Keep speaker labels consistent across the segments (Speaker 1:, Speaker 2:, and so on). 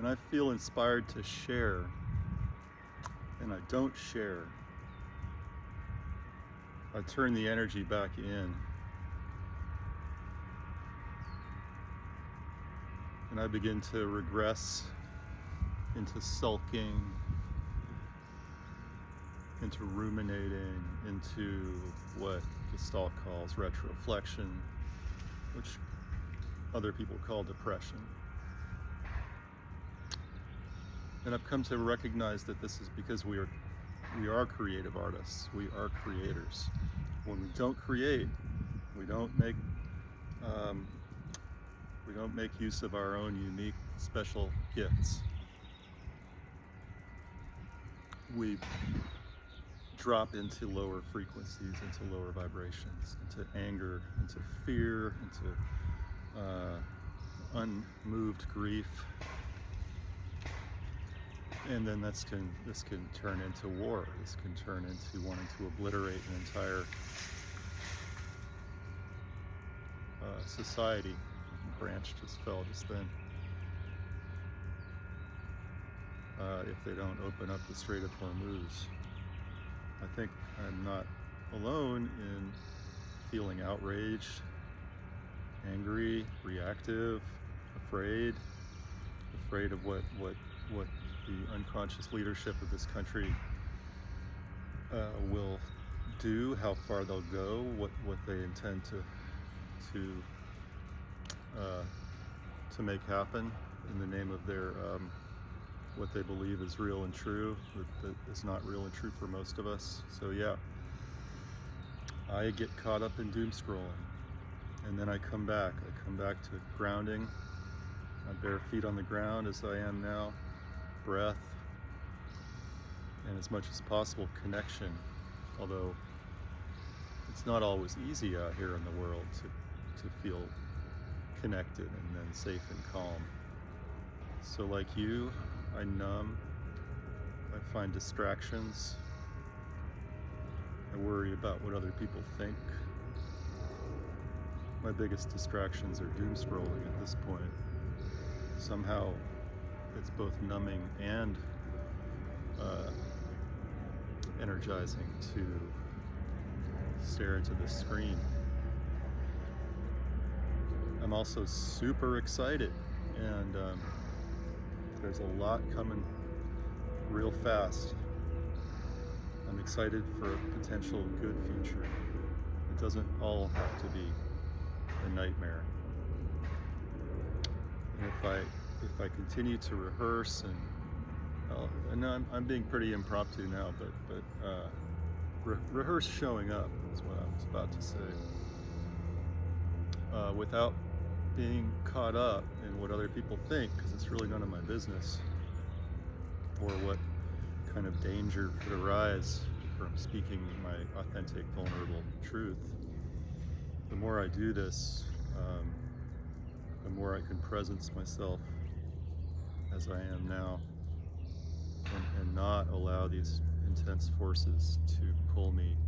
Speaker 1: when I feel inspired to share and I don't share, I turn the energy back in and I begin to regress into sulking, into ruminating, into what Gestalt calls retroflexion, which other people call depression. And I've come to recognize that this is because we are creative artists. We are creators. When we don't create, we don't make use of our own unique, special gifts. We drop into lower frequencies, into lower vibrations, into anger, into fear, into unmoved grief. And then this can turn into war. This can turn into wanting to obliterate an entire society. Branch just fell just then. If they don't open up the Strait of Hormuz. I think I'm not alone in feeling outraged, angry, reactive, afraid of what the unconscious leadership of this country will do, how far they'll go, what they intend to make happen in the name of their what they believe is real and true, that is not real and true for most of us. So yeah, I get caught up in doom scrolling, and then I come back to grounding, my bare feet on the ground as I am now, breath, and as much as possible connection, although it's not always easy out here in the world to feel connected and then safe and calm. So like you, I numb, I find distractions, I worry about what other people think. My biggest distractions are doom scrolling at this point. Somehow it's both numbing and energizing to stare into the screen. I'm also super excited, and there's a lot coming real fast. I'm excited for a potential good future. It doesn't all have to be a nightmare. And if I continue to rehearse and I'm being pretty impromptu now, but rehearse showing up is what I was about to say. Without being caught up in what other people think, because it's really none of my business, or what kind of danger could arise from speaking my authentic, vulnerable truth. The more I do this, the more I can presence myself as I am now, and not allow these intense forces to pull me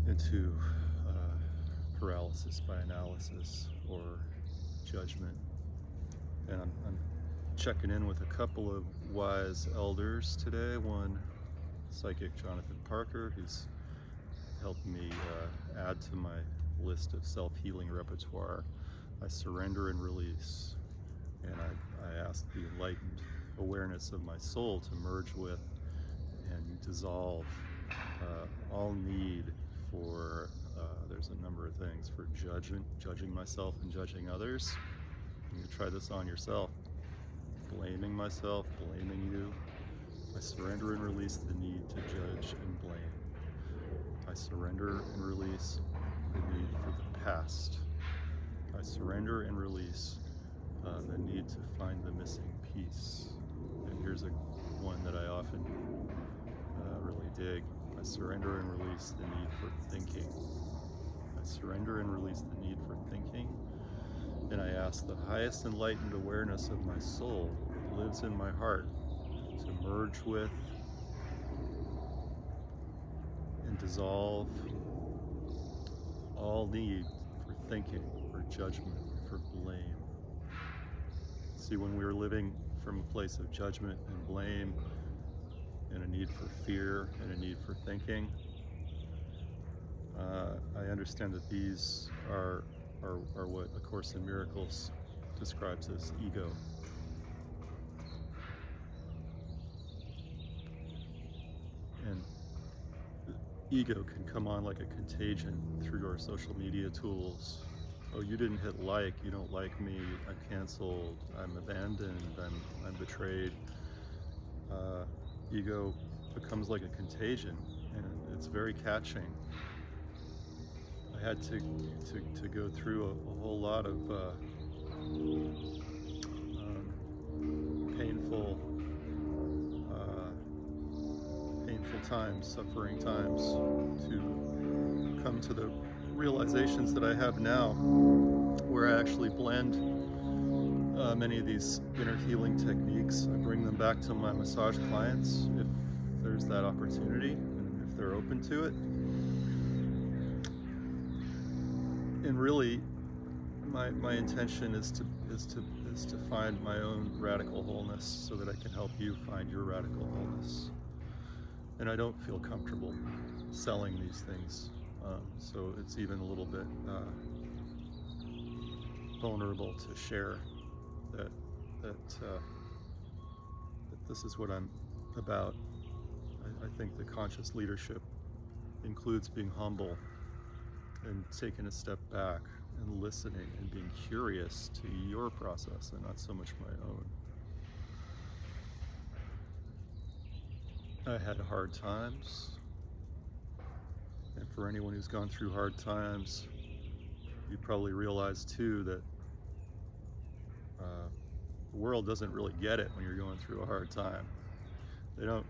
Speaker 1: into paralysis by analysis or judgment. And I'm checking in with a couple of wise elders today. One, psychic Jonathan Parker, who's helped me add to my list of self-healing repertoire. I surrender and release, and I ask the enlightened awareness of my soul to merge with and dissolve all need for, there's a number of things, for judging myself and judging others. You can try this on yourself. Blaming myself, blaming you. I surrender and release the need to judge and blame. I surrender and release the need for the past. I surrender and release the need to find the missing piece. And here's one that I often really dig. I surrender and release the need for thinking. I surrender and release the need for thinking. And I ask the highest enlightened awareness of my soul that lives in my heart to merge with and dissolve all need for thinking, for judgment, for blame. See, when we are living from a place of judgment and blame and a need for fear and a need for thinking, I understand that these are what A Course in Miracles describes as ego. And ego can come on like a contagion through our social media tools. Oh, you didn't hit like, you don't like me, I'm canceled, I'm abandoned, I'm betrayed. Ego becomes like a contagion, and it's very catching. I had to go through a whole lot of painful times, suffering times, to come to the realizations that I have now, where I actually blend many of these inner healing techniques. I bring them back to my massage clients if there's that opportunity and if they're open to it. And really, my intention is to find my own radical wholeness so that I can help you find your radical wholeness. And I don't feel comfortable selling these things, so it's even a little bit vulnerable to share that this is what I'm about. I think the conscious leadership includes being humble and taking a step back and listening and being curious to your process and not so much my own. I had hard times, and for anyone who's gone through hard times, you probably realize too that the world doesn't really get it when you're going through a hard time. They don't.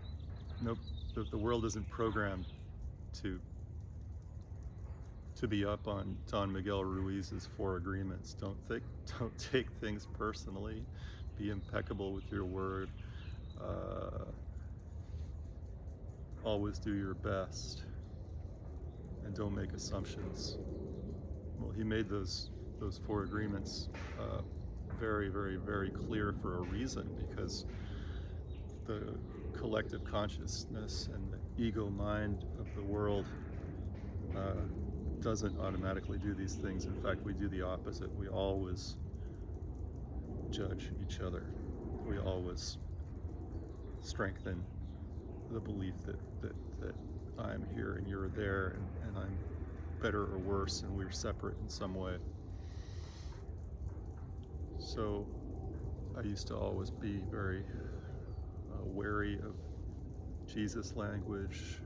Speaker 1: Nope. The world isn't programmed to be up on Don Miguel Ruiz's 4 agreements. Don't take things personally. Be impeccable with your word. Always do your best, and don't make assumptions. Well, he made those 4 agreements very, very, very clear for a reason, because the collective consciousness and the ego mind of the world doesn't automatically do these things. In fact, we do the opposite. We always judge each other. We always strengthen the belief that I'm here and you're there, and I'm better or worse, and we're separate in some way. So I used to always be very wary of Jesus language,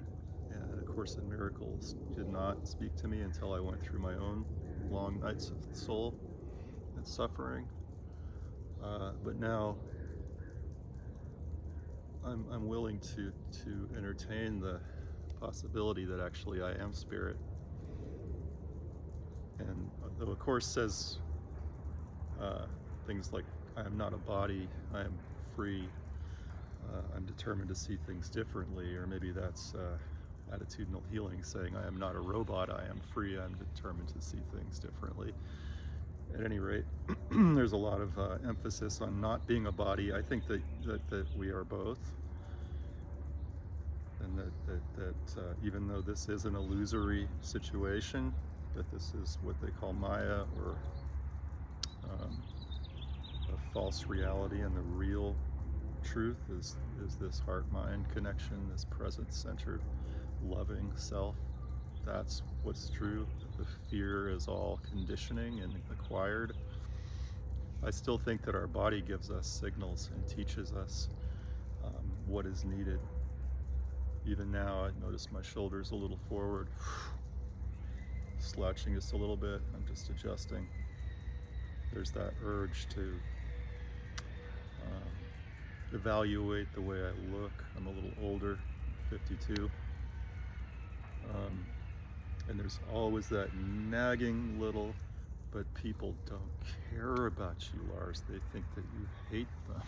Speaker 1: and A Course in Miracles did not speak to me until I went through my own long nights of soul and suffering. But now I'm willing to entertain the possibility that actually I am spirit. And though A Course says things like, I am not a body, I am free, I'm determined to see things differently, or maybe that's attitudinal healing saying, I am not a robot, I am free, I'm determined to see things differently. At any rate, there's a lot of emphasis on not being a body. I think that we are both, and that even though this is an illusory situation, that this is what they call Maya, or a false reality, and the real truth is this heart-mind connection, this presence-centered, loving self. That's what's true. The fear is all conditioning and acquired. I still think that our body gives us signals and teaches us what is needed. Even now, I notice my shoulders a little forward, slouching just a little bit. I'm just adjusting. There's that urge to evaluate the way I look. I'm a little older, 52. And there's always that nagging little, but people don't care about you, Lars. They think that you hate them.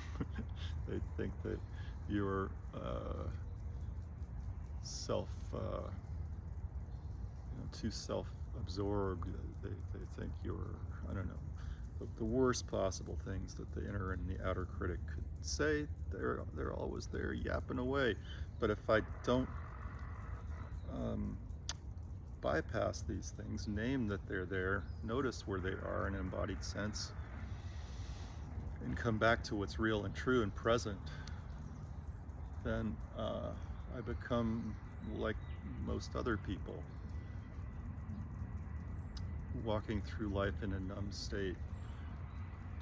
Speaker 1: They think that you're too self-absorbed. They think you're, I don't know, the worst possible things that the inner and the outer critic could say. They're always there yapping away. But if I don't bypass these things, name that they're there, notice where they are in an embodied sense, and come back to what's real and true and present, then I become like most other people, walking through life in a numb state,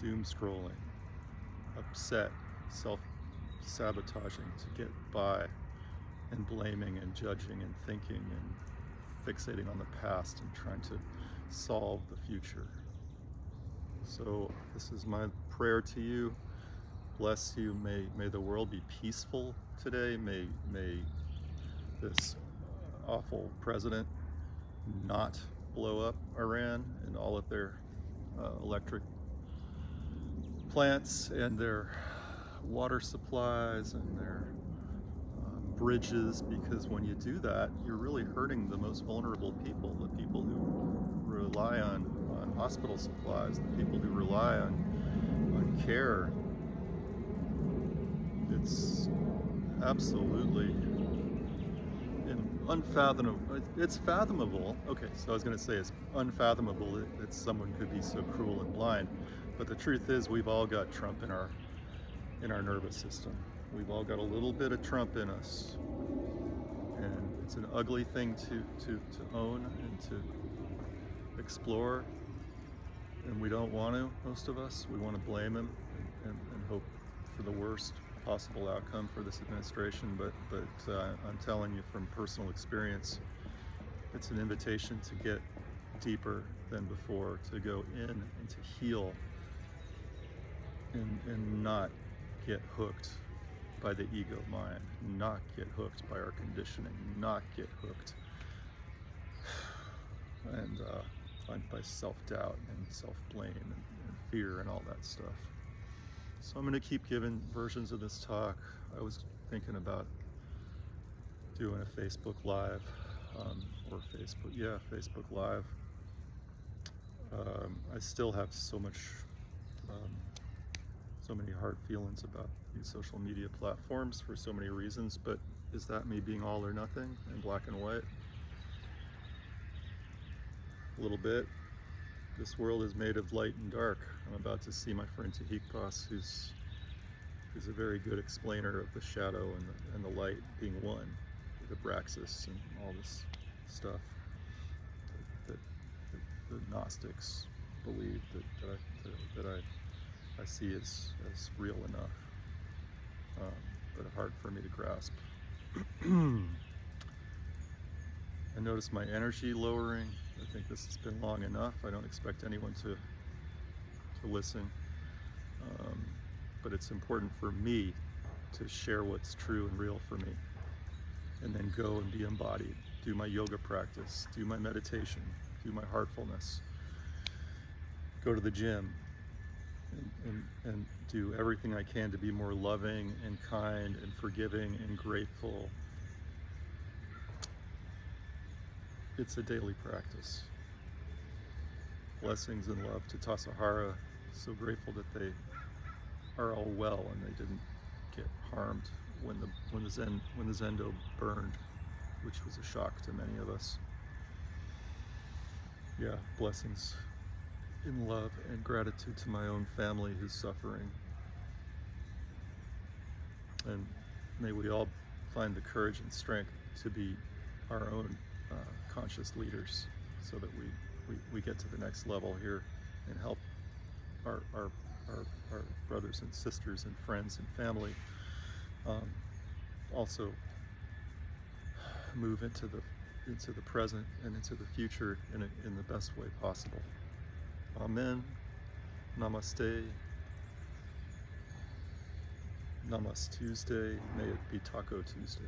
Speaker 1: doom scrolling, upset, self-sabotaging to get by, and blaming and judging and thinking and fixating on the past and trying to solve the future. So this is my prayer to you. Bless you. May the world be peaceful today. May this awful president not blow up Iran and all of their electric plants and their water supplies and their bridges, because when you do that, you're really hurting the most vulnerable people, the people who rely on hospital supplies, the people who rely on care. It's absolutely unfathomable. It's fathomable. Okay, so I was going to say it's unfathomable that someone could be so cruel and blind, but the truth is we've all got Trump in our nervous system. We've all got a little bit of Trump in us, and it's an ugly thing to own and to explore, and we don't want to. Most of us, we want to blame him and hope for the worst possible outcome for this administration, but I'm telling you from personal experience, it's an invitation to get deeper than before, to go in and to heal and not get hooked by the ego mind, not get hooked by our conditioning, not get hooked and by self-doubt and self-blame and fear and all that stuff. So I'm going to keep giving versions of this talk. I was thinking about doing a Facebook Live, Facebook Live. I still have so many hard feelings about these social media platforms for so many reasons, but is that me being all or nothing and black and white? A little bit. This world is made of light and dark. I'm about to see my friend Tahikpas, who's a very good explainer of the shadow and the light being one, the Abraxas and all this stuff that the Gnostics believe that I see as real enough, but hard for me to grasp. I notice my energy lowering. I think this has been long enough. I don't expect anyone to listen, but it's important for me to share what's true and real for me, and then go and be embodied, do my yoga practice, do my meditation, do my heartfulness, go to the gym, and do everything I can to be more loving and kind and forgiving and grateful. It's a daily practice. Blessings and love to Tassajara. So grateful that they are all well and they didn't get harmed when the Zendo burned, which was a shock to many of us. Yeah, blessings in love and gratitude to my own family who's suffering. And may we all find the courage and strength to be our own conscious leaders, so that we get to the next level here and help our brothers and sisters and friends and family also move into the present and into the future in the best way possible. Amen. Namaste. Namaste Tuesday. May it be Taco Tuesday.